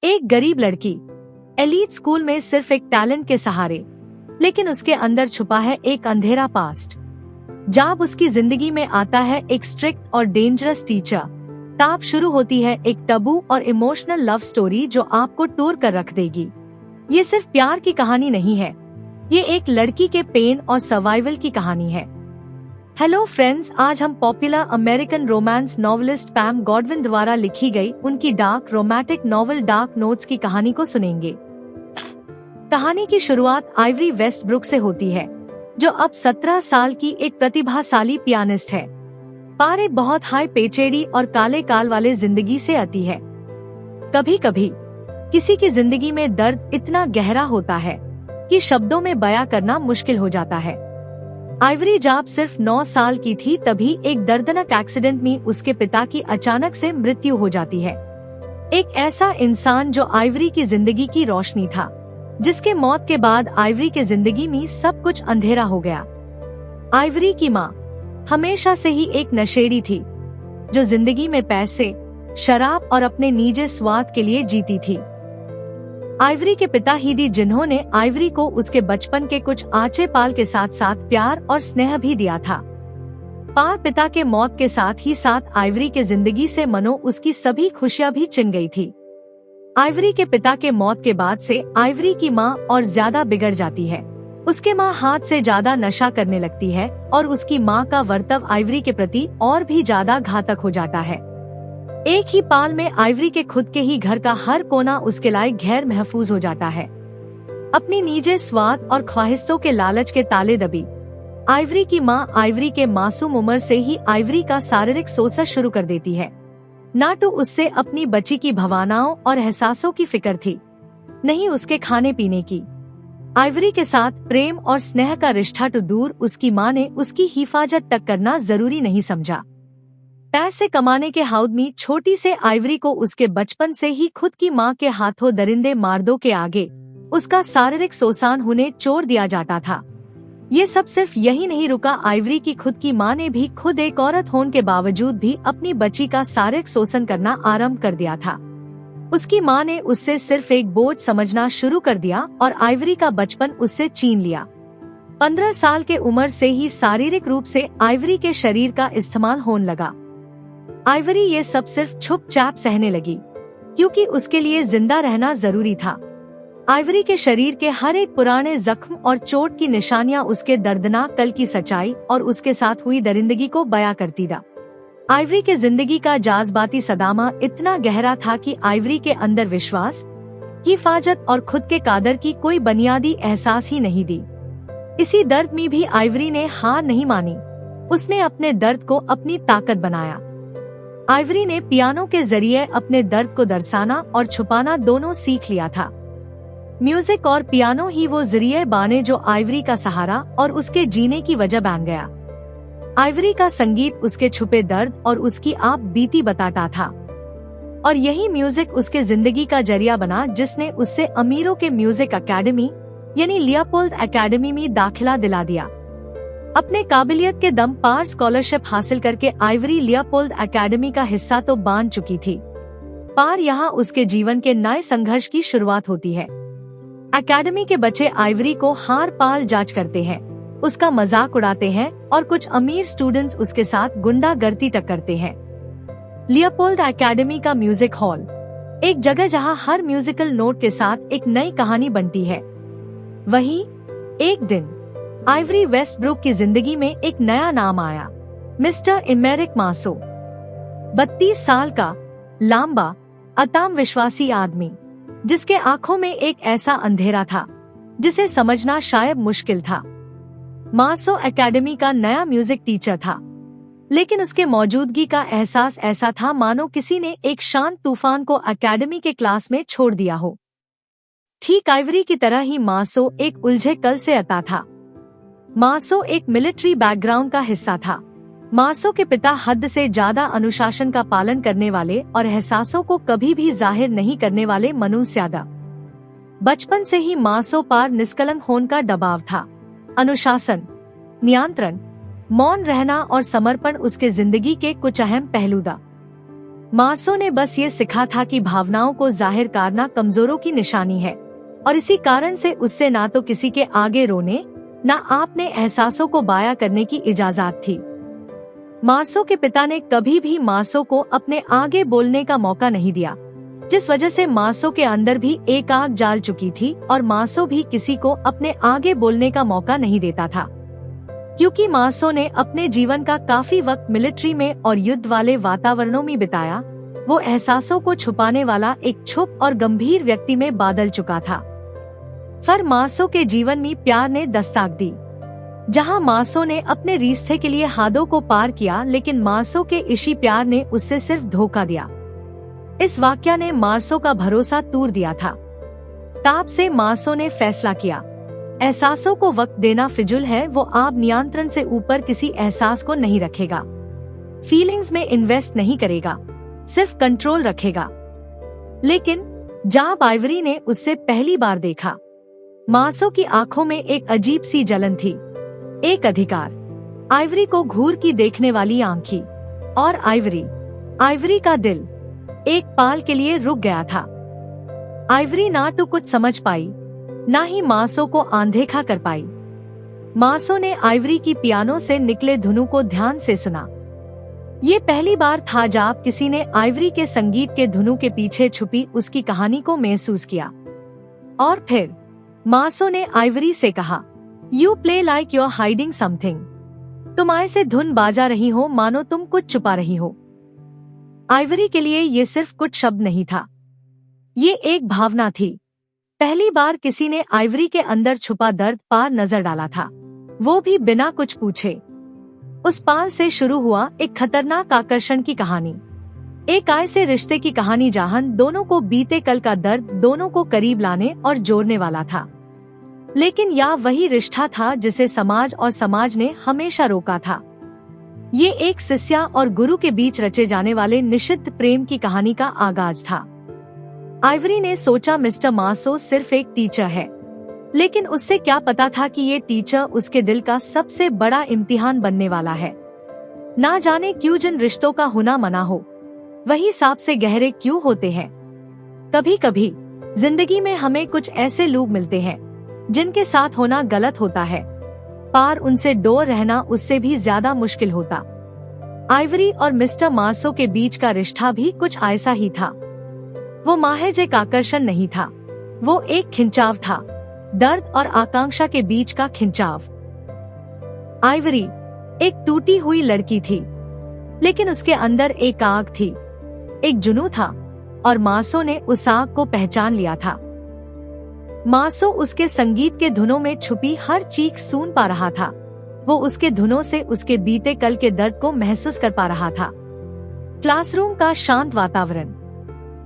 एक गरीब लड़की एलीट स्कूल में सिर्फ एक टैलेंट के सहारे, लेकिन उसके अंदर छुपा है एक अंधेरा पास्ट। जब उसकी जिंदगी में आता है एक स्ट्रिक्ट और डेंजरस टीचर, तब शुरू होती है एक टबू और इमोशनल लव स्टोरी जो आपको टूर कर रख देगी। ये सिर्फ प्यार की कहानी नहीं है, ये एक लड़की के पेन और सर्वाइवल की कहानी है। हेलो फ्रेंड्स, आज हम popular American romance novelist पैम Godwin द्वारा लिखी गई उनकी dark romantic novel dark notes की कहानी को सुनेंगे। कहानी की शुरुआत आइवरी वेस्टब्रुक से होती है, जो अब 17 साल की एक प्रतिभाशाली पियानिस्ट है। पार एक बहुत हाई पेचेड़ी और काले काल वाले जिंदगी से आती है। कभी कभी किसी की जिंदगी में दर्द इतना गहरा होता है कि शब्दों में बयां करना मुश्किल हो जाता है। आइवरी जब सिर्फ 9 साल की थी तभी एक दर्दनाक एक्सीडेंट में उसके पिता की अचानक से मृत्यु हो जाती है। एक ऐसा इंसान जो आइवरी की जिंदगी की रोशनी था, जिसके मौत के बाद आइवरी के जिंदगी में सब कुछ अंधेरा हो गया। आइवरी की माँ हमेशा से ही एक नशेड़ी थी, जो जिंदगी में पैसे, शराब और अपने निजी स्वार्थ के लिए जीती थी। आइवरी के पिता ही थी जिन्होंने आइवरी को उसके बचपन के कुछ आचे पाल के साथ साथ प्यार और स्नेह भी दिया था। पार पिता के मौत के साथ ही साथ आइवरी के जिंदगी से मनो उसकी सभी खुशियां भी छिन गई थी। आइवरी के पिता के मौत के बाद से आइवरी की माँ और ज्यादा बिगड़ जाती है। उसके माँ हाथ से ज्यादा नशा करने लगती है और उसकी माँ का वर्तव आइवरी के प्रति और भी ज्यादा घातक हो जाता है। एक ही पाल में आइवरी के खुद के ही घर का हर कोना उसके लिए गैर महफूज हो जाता है। अपनी निजी स्वार्थ और ख्वाहिशों के लालच के ताले दबी आइवरी की माँ आइवरी के मासूम उम्र से ही आइवरी का शारीरिक शोषण शुरू कर देती है। ना तो उससे अपनी बच्ची की भावनाओं और एहसासों की फिक्र थी, नहीं उसके खाने पीने की। आइवरी के साथ प्रेम और स्नेह का रिश्ता तो दूर, उसकी माँ ने उसकी हिफाजत तक करना जरूरी नहीं समझा। पैसे कमाने के हौद में छोटी से आइवरी को उसके बचपन से ही खुद की माँ के हाथों दरिंदे मार्दों के आगे उसका शारीरिक शोषण होने छोड़ दिया जाता था। ये सब सिर्फ यही नहीं रुका, आइवरी की खुद की माँ ने भी खुद एक औरत होने के बावजूद भी अपनी बच्ची का शारीरिक शोषण करना आरंभ कर दिया था। उसकी माँ ने उससे सिर्फ एक बोझ समझना शुरू कर दिया और आइवरी का बचपन उससे छीन लिया। 15 साल के उम्र से ही शारीरिक रूप से आइवरी के शरीर का इस्तेमाल होने लगा। आइवरी ये सब सिर्फ चुपचाप सहने लगी, क्योंकि उसके लिए जिंदा रहना जरूरी था। आइवरी के शरीर के हर एक पुराने जख्म और चोट की निशानियां उसके दर्दनाक कल की सच्चाई और उसके साथ हुई दरिंदगी को बयां करती थी। आइवरी के जिंदगी का जज्बाती सदामा इतना गहरा था कि आइवरी के अंदर विश्वास, हिफाजत और खुद के कादर की कोई बुनियादी एहसास ही नहीं दी। इसी दर्द में भी आइवरी ने हार नहीं मानी। उसने अपने दर्द को अपनी ताकत बनाया। आइवरी ने पियानो के जरिए अपने दर्द को दर्शाना और छुपाना दोनों सीख लिया था। म्यूजिक और पियानो ही वो जरिए बाने जो आइवरी का सहारा और उसके जीने की वजह बन गया। आइवरी का संगीत उसके छुपे दर्द और उसकी आप बीती बताता था, और यही म्यूजिक उसके जिंदगी का जरिया बना, जिसने उससे अमीरों के म्यूजिक एकेडमी यानी लियोपोल्ड एकेडमी में दाखिला दिला दिया। अपने काबिलियत के दम पर स्कॉलरशिप हासिल करके आइवरी लियोपोल्ड एकेडमी का हिस्सा तो बन चुकी थी, पर यहाँ उसके जीवन के नए संघर्ष की शुरुआत होती है। एकेडमी के बच्चे आइवरी को हार पाल जांच करते हैं, उसका मजाक उड़ाते हैं और कुछ अमीर स्टूडेंट्स उसके साथ गुंडागर्दी तक करते हैं। लियोपोल्ड एकेडमी का म्यूजिक हॉल एक जगह जहाँ हर म्यूजिकल नोट के साथ एक नई कहानी बनती है। वहीं एक दिन आइवरी वेस्टब्रुक की जिंदगी में एक नया नाम आया, मिस्टर एमेरिक मासो। 32 साल का लंबा अताम विश्वासी आदमी, जिसके आंखों में एक ऐसा अंधेरा था जिसे समझना शायद मुश्किल था। मासो एकेडमी का नया म्यूजिक टीचर था, लेकिन उसके मौजूदगी का एहसास ऐसा था मानो किसी ने एक शांत तूफान को एकेडमी के क्लास में छोड़ दिया हो। ठीक आइवरी की तरह ही मासो एक उलझे कल से आता था। मासो एक मिलिट्री बैकग्राउंड का हिस्सा था। मासो के पिता हद से ज्यादा अनुशासन का पालन करने वाले और एहसासों को कभी भी जाहिर नहीं करने वाले मनुष्य थे। बचपन से ही मासो पर निष्कलंक होने का दबाव था। अनुशासन, नियंत्रण, मौन रहना और समर्पण उसके जिंदगी के कुछ अहम पहलू था। मार्सो ने बस ये सीखा था कि भावनाओं को जाहिर करना कमजोरों की निशानी है और इसी कारण से उससे ना तो किसी के आगे रोने ना अपने एहसासों को बयां करने की इजाजत थी। मार्सो के पिता ने कभी भी मार्सो को अपने आगे बोलने का मौका नहीं दिया, जिस वजह से मार्सो के अंदर भी एक आग जल चुकी थी और मार्सो भी किसी को अपने आगे बोलने का मौका नहीं देता था। क्योंकि मार्सो ने अपने जीवन का काफी वक्त मिलिट्री में और युद्ध वाले वातावरणों में बिताया, वो एहसासों को छुपाने वाला एक चुप और गंभीर व्यक्ति में बदल चुका था। फिर मार्सो के जीवन में प्यार ने दस्तक दी। जहां मार्सो ने अपने रिश्ते के लिए हदों को पार किया, लेकिन मार्सो के इसी प्यार ने उससे सिर्फ धोखा दिया। इस वाकया ने मार्सो का भरोसा तोड़ दिया था। तब से मार्सो ने फैसला किया, एहसासों को वक्त देना फिजूल है। वो आप नियंत्रण से ऊपर किसी एहसास को नहीं रखेगा, फीलिंग्स में इन्वेस्ट नहीं करेगा, सिर्फ कंट्रोल रखेगा। लेकिन जब आइवरी ने उससे पहली बार देखा, मार्सो की आंखों में एक अजीब सी जलन थी, एक अधिकार। आइवरी को घूर की देखने वाली आंखें और आइवरी का दिल एक पल के लिए रुक गया था। आइवरी ना तो कुछ समझ पाई, ना ही मार्सो को अनदेखा कर पाई। मार्सो ने आइवरी की पियानो से निकले धुनों को ध्यान से सुना। ये पहली बार था जब किसी ने आइवरी के संगीत के धुनों के पीछे छुपी उसकी कहानी को महसूस किया। और फिर मार्सो ने आइवरी से कहा, you play like you are hiding something. तुम ऐसे धुन बाजा रही हो मानो तुम कुछ छुपा रही हो। आइवरी के लिए ये सिर्फ कुछ शब्द नहीं था, ये एक भावना थी। पहली बार किसी ने आइवरी के अंदर छुपा दर्द पार नजर डाला था, वो भी बिना कुछ पूछे। उस पाल से शुरू हुआ एक खतरनाक आकर्षण की कहानी, एक ऐसे रिश्ते की कहानी जहां दोनों को बीते कल का दर्द दोनों को करीब लाने और जोड़ने वाला था। लेकिन यह वही रिश्ता था जिसे समाज ने हमेशा रोका था। ये एक शिष्या और गुरु के बीच रचे जाने वाले निषिद्ध प्रेम की कहानी का आगाज था। आइवरी ने सोचा मिस्टर मार्सो सिर्फ एक टीचर है, लेकिन उससे क्या पता था कि ये टीचर उसके दिल का सबसे बड़ा इम्तिहान बनने वाला है। ना जाने क्यों जिन रिश्तों का होना मना हो, वही सबसे गहरे क्यों होते हैं। कभी कभी जिंदगी में हमें कुछ ऐसे लोग मिलते हैं जिनके साथ होना गलत होता है, पर उनसे दूर रहना उससे भी ज्यादा मुश्किल होता। आइवरी और मिस्टर मार्सो के बीच का रिश्ता भी कुछ ऐसा ही था। वो महज एक आकर्षण नहीं था, वो एक खिंचाव था, दर्द और आकांक्षा के बीच का खिंचाव। आइवरी एक टूटी हुई लड़की थी, लेकिन उसके अंदर एक आग थी, एक जुनून था, और मार्सो ने उस आग को पहचान लिया था। मार्सो उसके संगीत के धुनों में छुपी हर चीख सुन पा रहा था। वो उसके धुनों से उसके बीते कल के दर्द को महसूस कर पा रहा था। क्लासरूम का शांत वातावरण,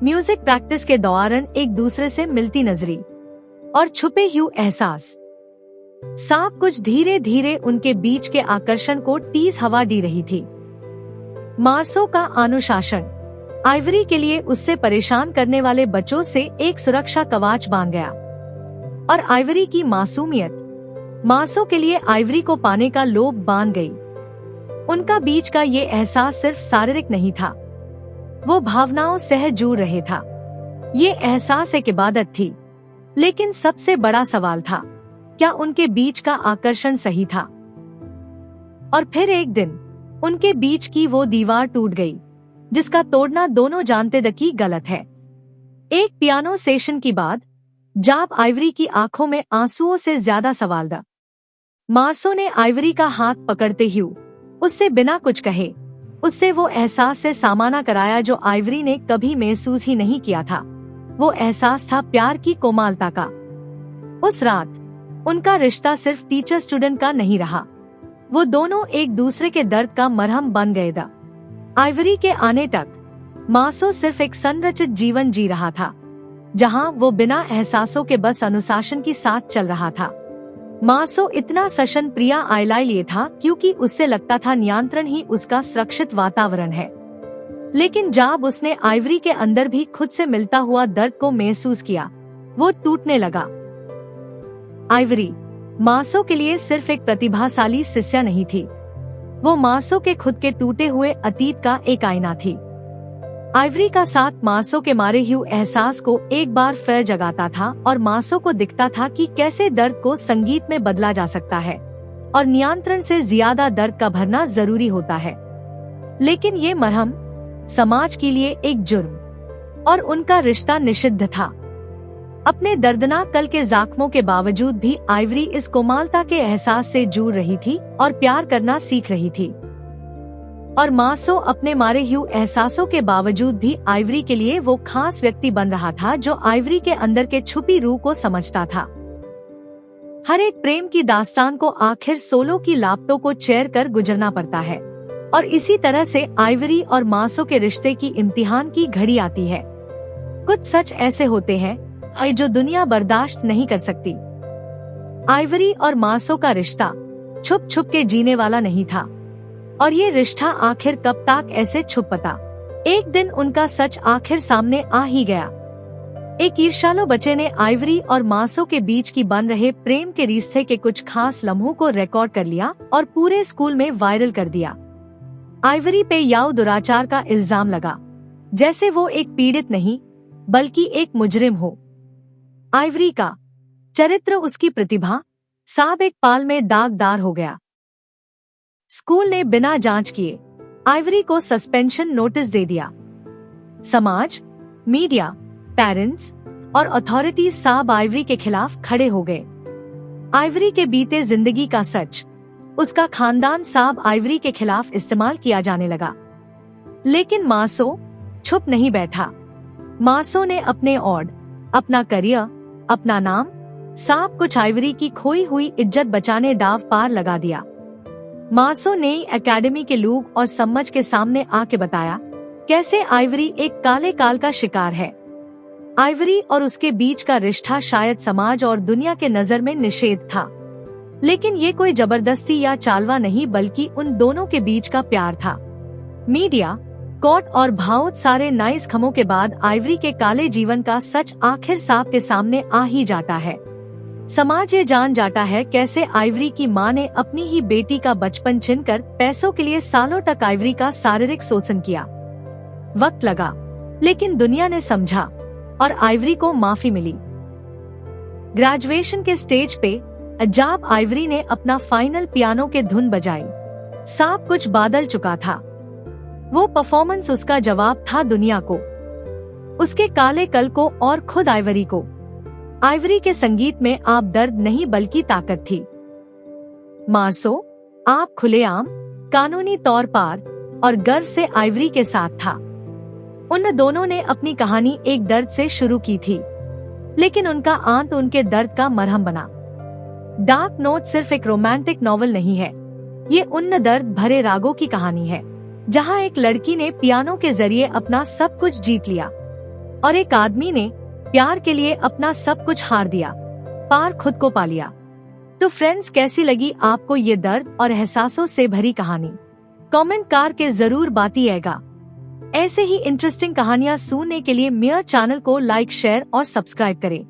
म्यूजिक प्रैक्टिस के दौरान एक दूसरे से मिलती नजरी और छुपे हुए एहसास, सब कुछ धीरे धीरे उनके बीच के आकर्षण को तेज हवा दे रही थी। मार्सो का अनुशासन आइवरी के लिए उससे परेशान करने वाले बच्चों से एक सुरक्षा कवच बन गया, और आइवरी की मासूमियत मार्सो के लिए आइवरी को पाने का लोभ बन गई। उनका बीच का ये एहसास सिर्फ शारीरिक नहीं था, वो भावनाओं से जुड़ रहे था। ये एहसास एक इबादत थी, लेकिन सबसे बड़ा सवाल था, क्या उनके बीच का आकर्षण सही था? और फिर एक दिन उनके बीच की वो दीवार टूट गई, जिसका तोड़ना दोनों जानते थे कि गलत है। एक पियानो सेशन की बाद जब आइवरी की आंखों में आंसुओं से ज्यादा सवाल था, मार्सो ने आइवरी का हाथ पकड़ते हुए उससे बिना कुछ कहे उससे वो एहसास से सामना कराया जो आइवरी ने कभी महसूस ही नहीं किया था। वो एहसास था प्यार की कोमलता का। उस रात उनका रिश्ता सिर्फ टीचर स्टूडेंट का नहीं रहा, वो दोनों एक दूसरे के दर्द का मरहम बन गए थे। आइवरी के आने तक मार्सो सिर्फ एक संरचित जीवन जी रहा था, जहां वो बिना एहसासों के बस अनुशासन के साथ चल रहा था। मार्सो इतना सशन प्रिया आइलाइलिए था क्योंकि उससे लगता था नियंत्रण ही उसका सुरक्षित वातावरण है। लेकिन जब उसने आइवरी के अंदर भी खुद से मिलता हुआ दर्द को महसूस किया, वो टूटने लगा। आइवरी मार्सो के लिए सिर्फ एक प्रतिभाशाली शिष्या नहीं थी, वो मार्सो के खुद के टूटे हुए अतीत का एक आईना थी। आइवरी का साथ मासो के मारे हुए एहसास को एक बार फिर जगाता था और मासो को दिखता था कि कैसे दर्द को संगीत में बदला जा सकता है और नियंत्रण से ज्यादा दर्द का भरना जरूरी होता है। लेकिन ये मरहम समाज के लिए एक जुर्म और उनका रिश्ता निषिद्ध था। अपने दर्दनाक कल के जख्मों के बावजूद भी आइवरी इस कोमलता के एहसास से जूझ रही थी और प्यार करना सीख रही थी। और मासो अपने मारे हुए एहसासों के बावजूद भी आइवरी के लिए वो खास व्यक्ति बन रहा था जो आइवरी के अंदर के छुपी रूह को समझता था। हर एक प्रेम की दास्तान को आखिर सोलो की लापटों को चेयर कर गुजरना पड़ता है और इसी तरह से आइवरी और मासो के रिश्ते की इम्तिहान की घड़ी आती है। कुछ सच ऐसे होते हैं जो दुनिया बर्दाश्त नहीं कर सकती। आइवरी और मासो का रिश्ता छुप छुप के जीने वाला नहीं था और ये रिश्ता आखिर कब तक ऐसे छुपता। एक दिन उनका सच आखिर सामने आ ही गया। एक ईर्ष्यालु बच्चे ने आइवरी और मासो के बीच की बन रहे प्रेम के रिश्ते के कुछ खास लम्हों को रिकॉर्ड कर लिया और पूरे स्कूल में वायरल कर दिया। आइवरी पे याव दुराचार का इल्जाम लगा, जैसे वो एक पीड़ित नहीं बल्कि एक मुजरिम हो। आइवरी का चरित्र, उसकी प्रतिभा सब एक पाल में दागदार हो गया। स्कूल ने बिना जांच किए आइवरी को सस्पेंशन नोटिस दे दिया। समाज, मीडिया, पेरेंट्स और अथॉरिटीज सब आइवरी के खिलाफ खड़े हो गए। आइवरी के बीते जिंदगी का सच, उसका खानदान सब आइवरी के खिलाफ इस्तेमाल किया जाने लगा। लेकिन मासो चुप नहीं बैठा। मासो ने अपने ऑड, अपना करियर, अपना नाम, सब कुछ आइवरी की खोई हुई इज्जत बचाने दांव पार लगा दिया। मासो ने एकेडमी के लोग और समझ के सामने आके बताया कैसे आइवरी एक काले काल का शिकार है। आइवरी और उसके बीच का रिश्ता शायद समाज और दुनिया के नजर में निषेध था, लेकिन ये कोई जबरदस्ती या चालवा नहीं बल्कि उन दोनों के बीच का प्यार था। मीडिया, कोर्ट और बहुत सारे नाइस खमों के बाद आइवरी के काले जीवन का सच आखिर साफ के सामने आ ही जाता है। समाज ये जान जाता है कैसे आइवरी की मां ने अपनी ही बेटी का बचपन छीनकर पैसों के लिए सालों तक आइवरी का शारीरिक शोषण किया। वक्त लगा, लेकिन दुनिया ने समझा और आइवरी को माफी मिली। ग्रेजुएशन के स्टेज पे जब आइवरी ने अपना फाइनल पियानो के धुन बजाई, सब कुछ बादल चुका था। वो परफॉर्मेंस उसका जवाब था दुनिया को, उसके काले कल को और खुद आइवरी को। आइवरी के संगीत में आप दर्द नहीं बल्कि ताकत थी। मासो आप खुलेआम, कानूनी तौर पर और गर्व से आइवरी के साथ था। उन दोनों ने अपनी कहानी एक दर्द से शुरू की थी, लेकिन उनका अंत उनके दर्द का मरहम बना। डार्क नोट सिर्फ एक रोमांटिक नॉवल नहीं है, ये उन दर्द भरे रागों की कहानी है जहाँ एक लड़की ने पियानो के जरिए अपना सब कुछ जीत लिया और एक आदमी ने प्यार के लिए अपना सब कुछ हार दिया, पार खुद को पा लिया। तो फ्रेंड्स, कैसी लगी आपको ये दर्द और एहसासों से भरी कहानी? कमेंट करके जरूर बताइएगा। ऐसे ही इंटरेस्टिंग कहानियाँ सुनने के लिए मेरे चैनल को लाइक, शेयर और सब्सक्राइब करें।